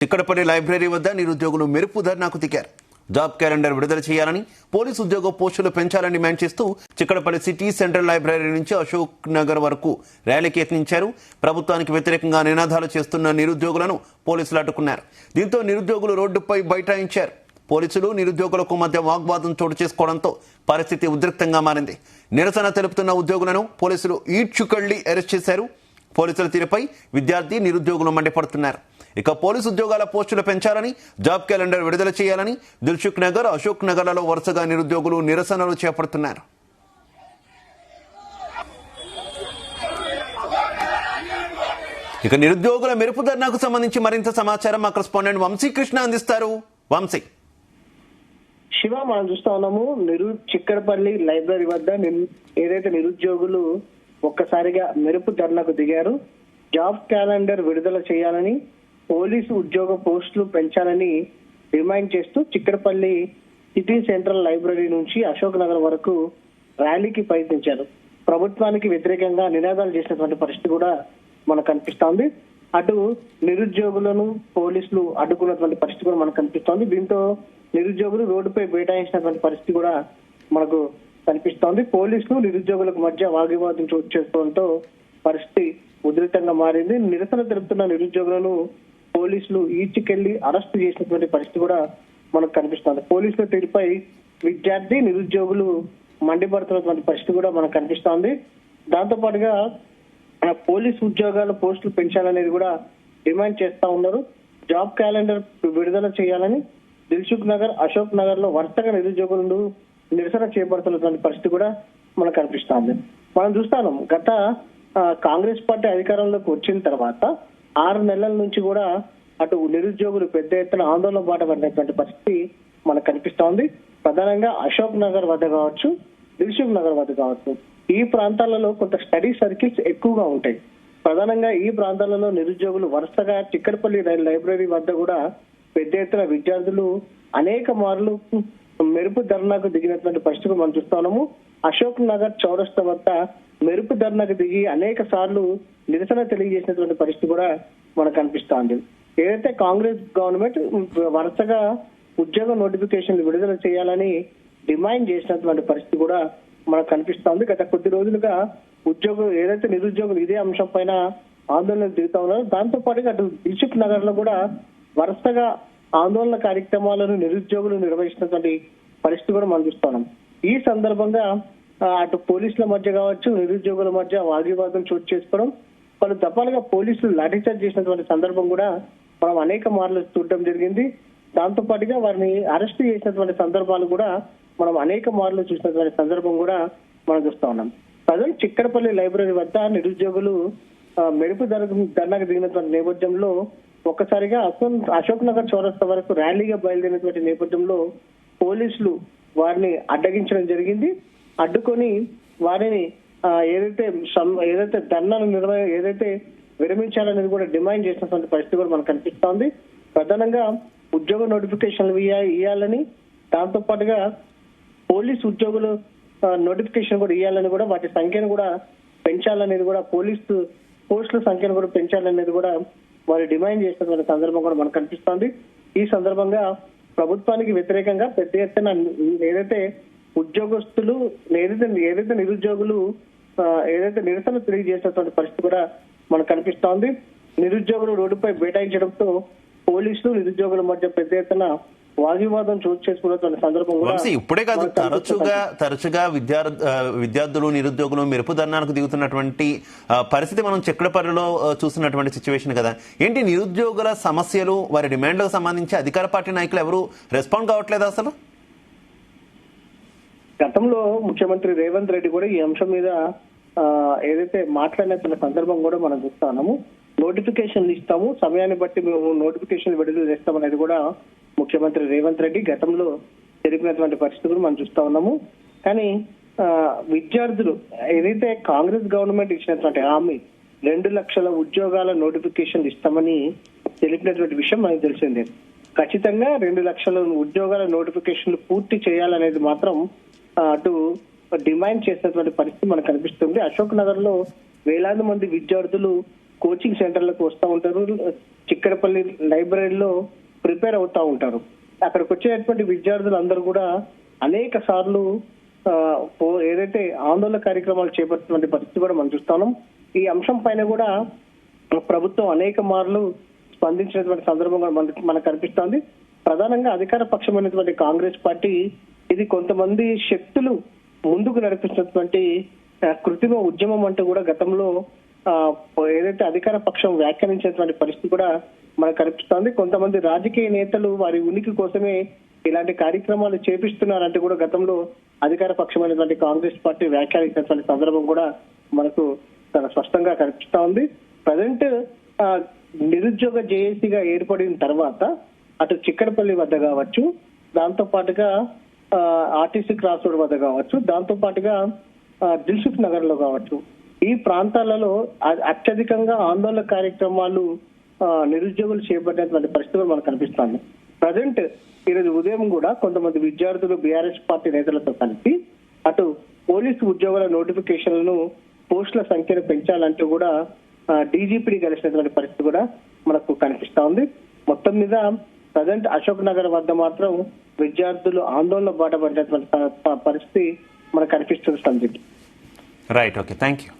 Chikkadpally library వద్ద నిరుద్యోగులు మెరుపు ధర్నాకు దిగారు. జాబ్ క్యాలెండర్ విడుదల చేయాలని, పోలీసు ఉద్యోగ పోస్టులు పెంచాలని డిమాండ్ చేస్తూ చిక్కడపల్లి సిటీ సెంట్రల్ లైబ్రరీ నుంచి అశోక్ నగర్ వరకు ర్యాలీకి యత్నించారు. ప్రభుత్వానికి వ్యతిరేకంగా నినాదాలు చేస్తున్న నిరుద్యోగులను పోలీసులు అడ్డుకున్నారు. దీంతో నిరుద్యోగులు రోడ్డుపై బైఠాయించారు. పోలీసులు నిరుద్యోగులకు మధ్య వాగ్వాదం చోటు చేసుకోవడంతో పరిస్థితి ఉద్రిక్తంగా మారింది. నిరసన తెలుపుతున్న ఉద్యోగులను పోలీసులు ఈడ్చుకెళ్లి అరెస్ట్ చేశారు. పోలీసుల తీరుపై విద్యార్థి నిరుద్యోగులు మండిపడుతున్నారు. ఇక పోలీసు ఉద్యోగాల పోస్టులు పెంచాలని, జాబ్ క్యాలెండర్ విడుదల చేయాలని దిల్సుఖ్ నగర్, అశోక్ నగర్లలో వరుసగా నిరుద్యోగులు నిరసనలు చేపడుతున్నారు. ఇక నిరుద్యోగుల మెరుపు ధర్నాకు సంబంధించి మరింత సమాచారం మా కరెస్పాండెంట్ వంశీకృష్ణ అందిస్తారు. వంశీ, శివ, మనం చూస్తా ఉన్నాము చిక్కడపల్లి లైబ్రరీ వద్ద ఏదైతే నిరుద్యోగులు ఒక్కసారిగా మెరుపు ధర్నాకు దిగారు. జాబ్ క్యాలెండర్ విడుదల చేయాలని, పోలీసు ఉద్యోగ పోస్టులు పెంచాలని డిమాండ్ చేస్తూ చిక్కడపల్లి సిటీ సెంట్రల్ లైబ్రరీ నుంచి అశోక్ నగర్ వరకు ర్యాలీకి ప్రయత్నించారు. ప్రభుత్వానికి వ్యతిరేకంగా నినాదాలు చేసినటువంటి పరిస్థితి కూడా మనకు కనిపిస్తోంది. అటు నిరుద్యోగులను పోలీసులు అడ్డుకున్నటువంటి పరిస్థితి కూడా మనకు కనిపిస్తోంది. దీంతో నిరుద్యోగులు రోడ్డుపై బైఠాయించినటువంటి పరిస్థితి కూడా మనకు కనిపిస్తోంది. పోలీసులు నిరుద్యోగులకు మధ్య వాగ్వివాదం చోటు చేసుకోవడంతో పరిస్థితి ఉధృతంగా మారింది. నిరసన తెలుపుతున్న నిరుద్యోగులను పోలీసులు ఈడ్చుకెళ్లి అరెస్టు చేసినటువంటి పరిస్థితి కూడా మనకు కనిపిస్తోంది. పోలీసుల తీరుపై విద్యార్థి నిరుద్యోగులు మండిపడుతున్నటువంటి పరిస్థితి కూడా మనకు కనిపిస్తోంది. దాంతో పాటుగా పోలీసు ఉద్యోగాల పోస్టులు పెంచాలనేది కూడా డిమాండ్ చేస్తా ఉన్నారు. జాబ్ క్యాలెండర్ విడుదల చేయాలని దిల్సుఖ్ నగర్, అశోక్ నగర్ లో వరుసగా నిరుద్యోగులు నిరసన చేపడుతున్నటువంటి పరిస్థితి కూడా మనకు కనిపిస్తోంది. మనం చూస్తాం, గత కాంగ్రెస్ పార్టీ అధికారంలోకి వచ్చిన తర్వాత 6 నెలల నుంచి కూడా అటు నిరుద్యోగులు పెద్ద ఎత్తున ఆందోళన బాట పడినటువంటి పరిస్థితి మనకు కనిపిస్తోంది. ప్రధానంగా అశోక్ నగర్ వద్ద కావచ్చు, దిల్సుఖ్ నగర్ వద్ద కావచ్చు, ఈ ప్రాంతాలలో కొంత స్టడీ సర్కిల్స్ ఎక్కువగా ఉంటాయి. ప్రధానంగా ఈ ప్రాంతాలలో నిరుద్యోగులు వరుసగా చిక్కడపల్లి లైబ్రరీ వద్ద కూడా పెద్ద ఎత్తున విద్యార్థులు అనేక మార్లు మెరుపు ధర్నాకు దిగినటువంటి పరిస్థితి మనం చూస్తున్నాము. అశోక్ నగర్ చౌరస్తా వద్ద మెరుపు ధర్నాకు దిగి అనేక సార్లు నిరసన తెలియజేసినటువంటి పరిస్థితి కూడా మనకు కనిపిస్తోంది. ఏదైతే కాంగ్రెస్ గవర్నమెంట్ వరుసగా ఉద్యోగ నోటిఫికేషన్లు విడుదల చేయాలని డిమాండ్ చేసినటువంటి పరిస్థితి కూడా మనకు కనిపిస్తోంది. గత కొద్ది రోజులుగా ఏదైతే నిరుద్యోగులు ఇదే అంశం పైన ఆందోళనలు దిగుతా ఉన్నారు. దాంతో పాటుగా అటు దిల్సుఖ్ నగర్ లో కూడా వరుసగా ఆందోళన కార్యక్రమాలను నిరుద్యోగులు నిర్వహిస్తున్నటువంటి పరిస్థితి కూడా మనం చూస్తున్నాం. ఈ సందర్భంగా అటు పోలీసుల మధ్య కావచ్చు, నిరుద్యోగుల మధ్య వాగ్వివాదం చోటు చేసుకోవడం, పలు దఫాలుగా పోలీసులు లాఠీచార్జ్ చేసినటువంటి సందర్భం కూడా మనం అనేక మార్లు చూడటం జరిగింది. దాంతో పాటుగా వారిని అరెస్ట్ చేసినటువంటి సందర్భాలు కూడా మనం అనేక మార్లు చూసినటువంటి సందర్భం కూడా మనం చూస్తా ఉన్నాం. ప్రజలు చిక్కడపల్లి లైబ్రరీ వద్ద నిరుద్యోగులు మెరుపు ధర్నాకు దిగినటువంటి నేపథ్యంలో ఒక్కసారిగా అశోక్ నగర్ చౌరస్తా వరకు ర్యాలీగా బయలుదేరినటువంటి నేపథ్యంలో పోలీసులు వారిని అడ్డగించడం జరిగింది. అడ్డుకొని వారిని ఏదైతే ధర్నాను ఏదైతే విరమించాలనేది కూడా డిమాండ్ చేసినటువంటి పరిస్థితి కూడా మనకు కనిపిస్తోంది. ప్రధానంగా ఉద్యోగ నోటిఫికేషన్లు ఇవ్వాలని, దాంతో పాటుగా పోలీసు ఉద్యోగులు నోటిఫికేషన్ కూడా ఇవ్వాలని, కూడా వాటి సంఖ్యను కూడా పెంచాలనేది కూడా పోలీసు పోస్టుల సంఖ్యను కూడా పెంచాలనేది కూడా వారు డిమాండ్ చేసినటువంటి సందర్భం కూడా మనకు కనిపిస్తోంది. ఈ సందర్భంగా ప్రభుత్వానికి వ్యతిరేకంగా పెద్ద ఎత్తున ఏదైతే ఉద్యోగస్తులు ఏదైతే నిరుద్యోగులు ఏదైతే నిరసన తెలియజేసినటువంటి పరిస్థితి కూడా మనకు కనిపిస్తోంది. నిరుద్యోగులు రోడ్డుపై బైఠాయించడంతో పోలీసులు నిరుద్యోగుల మధ్య పెద్ద ఎత్తున వాగ్వివాదం చోటు చేసుకున్నటువంటి సందర్భం కూడా ఇప్పుడే కాదు, తరచుగా విద్యార్థులు నిరుద్యోగులు మెరుపు ధర్నాలకు దిగుతున్నటువంటి పరిస్థితి మనం చిక్కడపల్లిలో చూస్తున్నటువంటి సిచ్యువేషన్ కదా. ఏంటి నిరుద్యోగుల సమస్యలు, వారి డిమాండ్లకు సంబంధించి అధికార పార్టీ నాయకులు ఎవరు రెస్పాండ్ కావట్లేదు అసలు? గతంలో ముఖ్యమంత్రి రేవంత్ రెడ్డి కూడా ఈ అంశం మీద ఏదైతే మాట్లాడిన సందర్భం కూడా మనం చూస్తున్నాము. నోటిఫికేషన్లు ఇస్తాము, సమయాన్ని బట్టి మేము నోటిఫికేషన్ విడుదల చేస్తామనేది కూడా ముఖ్యమంత్రి రేవంత్ రెడ్డి గతంలో జరిపినటువంటి పరిస్థితులు మనం చూస్తా ఉన్నాము. కానీ విద్యార్థులు ఏదైతే కాంగ్రెస్ గవర్నమెంట్ ఇచ్చినటువంటి హామీ 2 లక్షల ఉద్యోగాల నోటిఫికేషన్ ఇస్తామని తెలిపినటువంటి విషయం మనకు తెలిసిందే. ఖచ్చితంగా 2 లక్షల ఉద్యోగాల నోటిఫికేషన్లు పూర్తి చేయాలనేది మాత్రం అటు డిమాండ్ చేసినటువంటి పరిస్థితి మనకు కనిపిస్తుంది. అశోక్ నగర్ లో వేలాది మంది విద్యార్థులు కోచింగ్ సెంటర్లకు వస్తూ ఉంటారు, చిక్కడపల్లి లైబ్రరీలో ప్రిపేర్ అవుతా ఉంటారు. అక్కడికి వచ్చేటువంటి విద్యార్థులందరూ కూడా అనేక సార్లు ఏదైతే ఆందోళన కార్యక్రమాలు చేపట్టినటువంటి పరిస్థితి కూడా మనం చూస్తున్నాం. ఈ అంశం పైన కూడా ప్రభుత్వం అనేక మార్లు స్పందించినటువంటి సందర్భం కూడా మనకు కనిపిస్తోంది. ప్రధానంగా అధికార పక్షమైనటువంటి కాంగ్రెస్ పార్టీ ఇది కొంతమంది శక్తులు ముందుకు నడిపిస్తున్నటువంటి కృత్రిమ ఉద్యమం అంటూ కూడా గతంలో ఏదైతే అధికార పక్షం వ్యాఖ్యానించినటువంటి పరిస్థితి కూడా మనకు కనిపిస్తోంది. కొంతమంది రాజకీయ నేతలు వారి ఉనికి కోసమే ఇలాంటి కార్యక్రమాలు చేపిస్తున్నారంటూ కూడా గతంలో అధికార పక్షమైనటువంటి కాంగ్రెస్ పార్టీ వ్యాఖ్యానించినటువంటి సందర్భం కూడా మనకు చాలా స్పష్టంగా కనిపిస్తా ఉంది. ప్రజెంట్ నిరుద్యోగ జేఏసీగా ఏర్పడిన తర్వాత అటు చిక్కడపల్లి వద్ద కావచ్చు, దాంతో పాటుగా ఆర్టీసీ క్రాస్ రోడ్ వద్ద కావచ్చు, దాంతో పాటుగా దిల్సుఖ్ నగర్ లో కావచ్చు, ఈ ప్రాంతాలలో అత్యధికంగా ఆందోళన కార్యక్రమాలు నిరుద్యోగులు చేపట్టేటువంటి పరిస్థితులు మనకు కనిపిస్తుంది. ప్రజెంట్ ఈరోజు ఉదయం కూడా కొంతమంది విద్యార్థులు బీఆర్ఎస్ పార్టీ నేతలతో కలిసి అటు పోలీసు ఉద్యోగుల నోటిఫికేషన్లను పోస్టుల సంఖ్యను పెంచాలంటూ కూడా డీజీపీని కలిసినటువంటి పరిస్థితి కూడా మనకు కనిపిస్తా ఉంది. మొత్తం మీద ప్రజెంట్ అశోక్ నగర్ వద్ద మాత్రం విద్యార్థులు ఆందోళన బాట పడినటువంటి పరిస్థితి మనకు కనిపిస్తుంది Sandeep. Right, okay, thank you.